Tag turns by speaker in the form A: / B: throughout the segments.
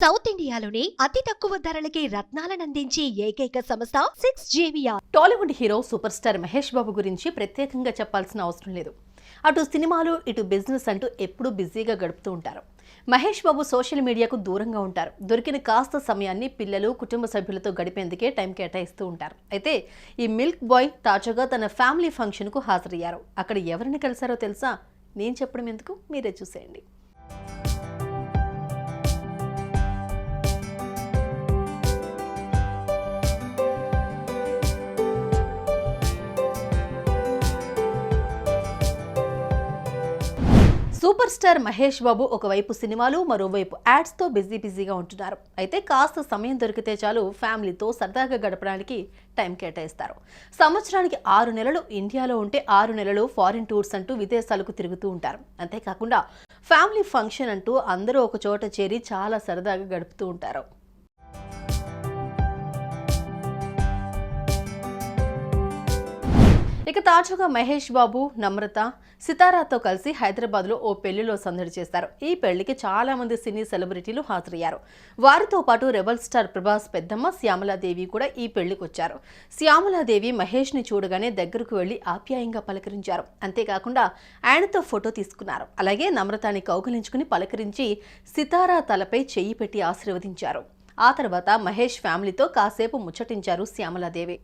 A: South ఇండియాలోని అతి తక్కువ ధరలకి రత్నాలనందించే ఏకైక సంస్థ 6JVR.
B: Tollywood hero super star Mahesh Babu గురించి ప్రత్యేకంగా చెప్పాల్సిన అవసరం లేదు. అటు సినిమాలు ఇటు బిజినెస్ అంటూ ఎప్పుడూ బిజీగా గడుపుతూ ఉంటారు. మహేష్ బాబు సోషల్ మీడియాకు దూరంగా ఉంటారు. దొరికిన కాస్త సమయాన్ని పిల్లలు, కుటుంబ సభ్యులతో గడిపేందుకే టైం కేటాయిస్తూ ఉంటారు. అయితే ఈ మిల్క్ బాయ్ తాజాగా తన ఫ్యామిలీ ఫంక్షన్కు హాజరయ్యారు. అక్కడ ఎవరిని కలిశారో తెలుసా? నేను చెప్పడం ఎందుకు, మీరే చూసేయండి. సూపర్ స్టార్ మహేష్ బాబు ఒకవైపు సినిమాలు, మరోవైపు యాడ్స్తో బిజీగా ఉంటున్నారు. అయితే కాస్త సమయం దొరికితే చాలు ఫ్యామిలీతో సరదాగా గడపడానికి టైం కేటాయిస్తారు. సంవత్సరానికి 6 నెలలు ఇండియాలో ఉంటే 6 నెలలు ఫారిన్ టూర్స్ అంటూ విదేశాలకు తిరుగుతూ ఉంటారు. అంతేకాకుండా ఫ్యామిలీ ఫంక్షన్ అంటూ అందరూ ఒక చోట చేరి చాలా సరదాగా గడుపుతూ ఉంటారు. ఇక తాజాగా మహేష్ బాబు, నమ్రత, సితారాతో కలిసి హైదరాబాద్లో ఓ పెళ్లిలో సందడి చేస్తారు. ఈ పెళ్లికి చాలా మంది సినీ సెలబ్రిటీలు హాజరయ్యారు. వారితో పాటు రెబల్ స్టార్ ప్రభాస్ పెద్దమ్మ శ్యామలాదేవి కూడా ఈ పెళ్లికి వచ్చారు. శ్యామలాదేవి మహేష్ని చూడగానే దగ్గరకు వెళ్లి ఆప్యాయంగా పలకరించారు. అంతేకాకుండా ఆయనతో ఫోటో తీసుకున్నారు. అలాగే నమ్రతాని కౌగిలించుకుని పలకరించి సితారా తలపై చెయ్యి పెట్టి ఆశీర్వదించారు. ఆ తర్వాత మహేష్ ఫ్యామిలీతో కాసేపు ముచ్చటించారు శ్యామలాదేవి.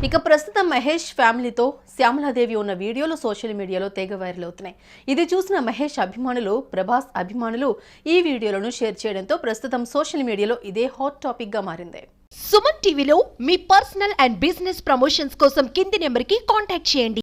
B: ఇక ప్రస్తుతం మహేష్ ఫ్యామిలీతో శ్యామలాదేవి ఉన్న వీడియోలు సోషల్ మీడియాలో తెగ వైరల్ అవుతున్నాయి. ఇది చూసిన మహేష్ అభిమానులు, ప్రభాస్ అభిమానులు ఈ వీడియోలను షేర్ చేయడంతో ప్రస్తుతం సోషల్ మీడియాలో ఇదే హాట్ టాపిక్ గా మారింది.
A: సుమన్ టీవీలో మీ పర్సనల్ అండ్ బిజినెస్ ప్రమోషన్స్ కోసం కింది నెంబర్కి కాంటాక్ట్ చేయండి.